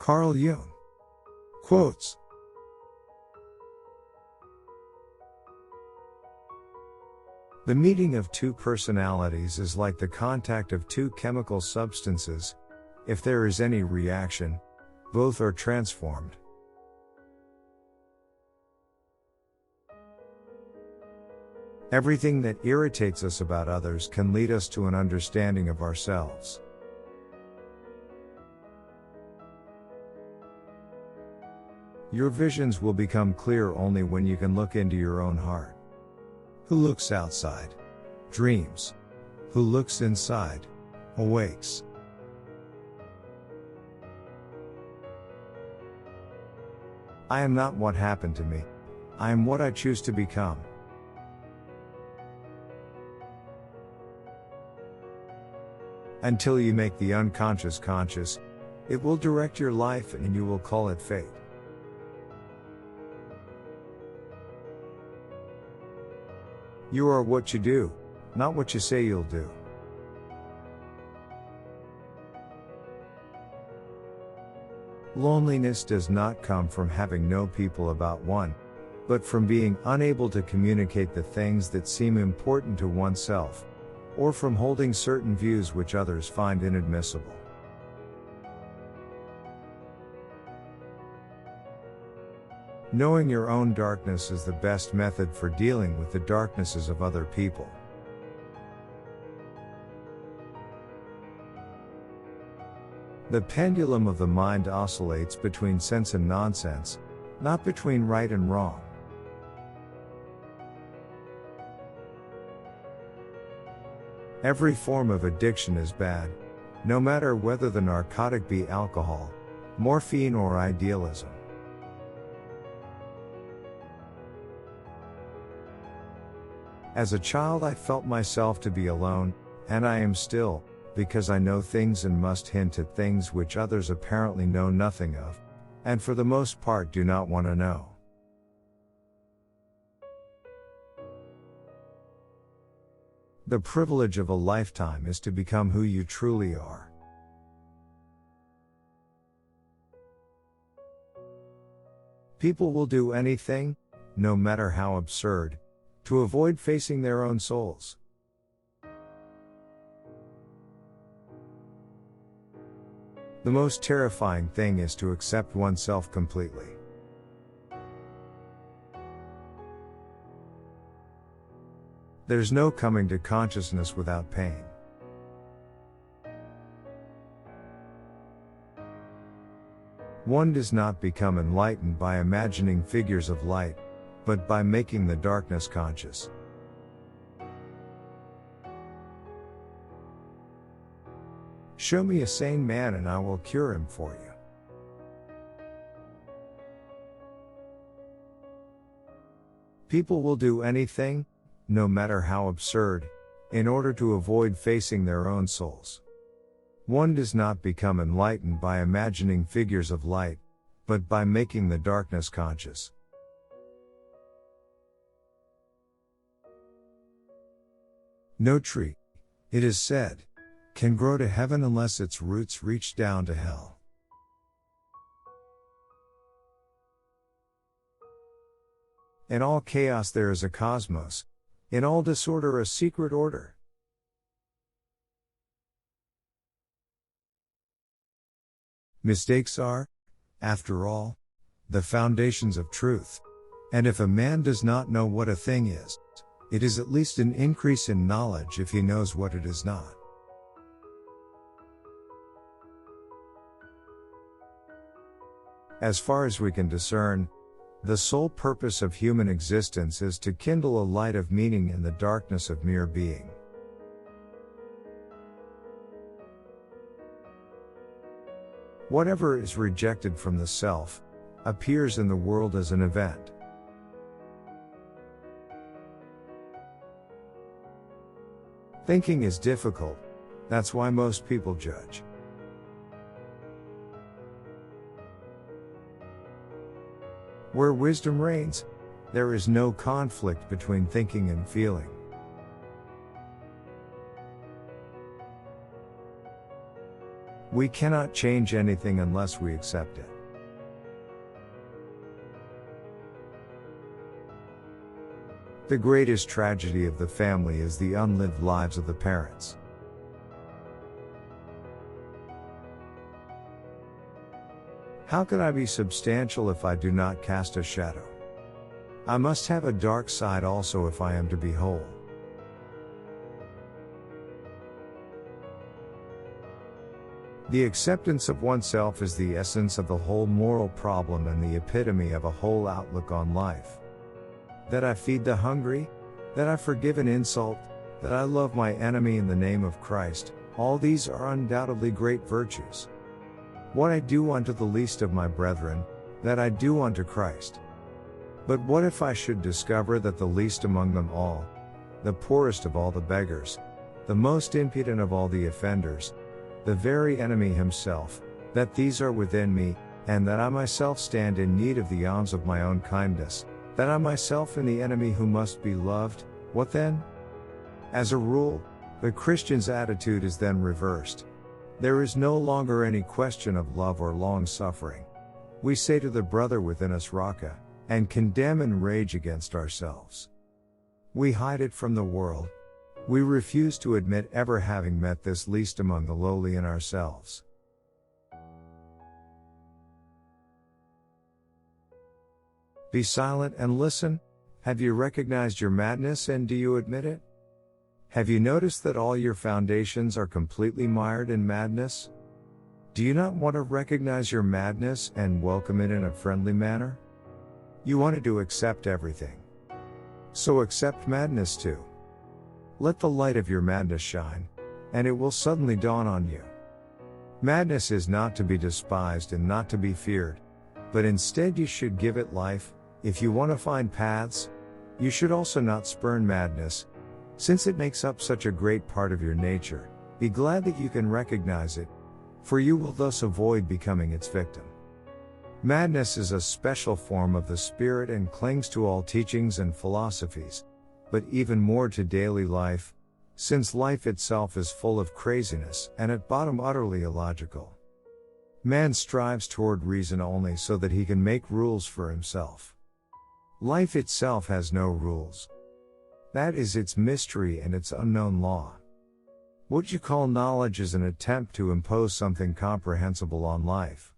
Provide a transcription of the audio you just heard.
Carl Jung. Quotes. The meeting of two personalities is like the contact of two chemical substances. If there is any reaction, both are transformed. Everything that irritates us about others can lead us to an understanding of ourselves. Your visions will become clear only when you can look into your own heart. Who looks outside dreams. Who looks inside awakes. I am not what happened to me. I am what I choose to become. Until you make the unconscious conscious, it will direct your life and you will call it fate. You are what you do, not what you say you'll do. Loneliness does not come from having no people about one, but from being unable to communicate the things that seem important to oneself, or from holding certain views which others find inadmissible. Knowing your own darkness is the best method for dealing with the darknesses of other people. The pendulum of the mind oscillates between sense and nonsense, not between right and wrong. Every form of addiction is bad, no matter whether the narcotic be alcohol, morphine or idealism. As a child I felt myself to be alone, and I am still, because I know things and must hint at things which others apparently know nothing of, and for the most part do not want to know. The privilege of a lifetime is to become who you truly are. People will do anything, no matter how absurd, to avoid facing their own souls. The most terrifying thing is to accept oneself completely. There's no coming to consciousness without pain. One does not become enlightened by imagining figures of light, but by making the darkness conscious. Show me a sane man and I will cure him for you. People will do anything, no matter how absurd, in order to avoid facing their own souls. One does not become enlightened by imagining figures of light, but by making the darkness conscious. No tree, it is said, can grow to heaven unless its roots reach down to hell. In all chaos there is a cosmos, in all disorder a secret order. Mistakes are, after all, the foundations of truth, and if a man does not know what a thing is, it is at least an increase in knowledge if he knows what it is not. As far as we can discern, the sole purpose of human existence is to kindle a light of meaning in the darkness of mere being. Whatever is rejected from the self, appears in the world as an event. Thinking is difficult, that's why most people judge. Where wisdom reigns, there is no conflict between thinking and feeling. We cannot change anything unless we accept it. The greatest tragedy of the family is the unlived lives of the parents. How can I be substantial if I do not cast a shadow? I must have a dark side also if I am to be whole. The acceptance of oneself is the essence of the whole moral problem and the epitome of a whole outlook on life. That I feed the hungry, that I forgive an insult, that I love my enemy in the name of Christ, all these are undoubtedly great virtues. What I do unto the least of my brethren, that I do unto Christ. But what if I should discover that the least among them all, the poorest of all the beggars, the most impudent of all the offenders, the very enemy himself, that these are within me, and that I myself stand in need of the alms of my own kindness, that I myself am the enemy who must be loved, what then? As a rule, the Christian's attitude is then reversed. There is no longer any question of love or long suffering. We say to the brother within us Raka, and condemn and rage against ourselves. We hide it from the world. We refuse to admit ever having met this least among the lowly in ourselves. Be silent and listen. Have you recognized your madness and do you admit it? Have you noticed that all your foundations are completely mired in madness? Do you not want to recognize your madness and welcome it in a friendly manner? You wanted to accept everything. So accept madness too. Let the light of your madness shine, and it will suddenly dawn on you. Madness is not to be despised and not to be feared, but instead you should give it life. If you want to find paths, you should also not spurn madness, since it makes up such a great part of your nature. Be glad that you can recognize it, for you will thus avoid becoming its victim. Madness is a special form of the spirit and clings to all teachings and philosophies, but even more to daily life, since life itself is full of craziness and at bottom utterly illogical. Man strives toward reason only so that he can make rules for himself. Life itself has no rules. That is its mystery and its unknown law. What you call knowledge is an attempt to impose something comprehensible on life.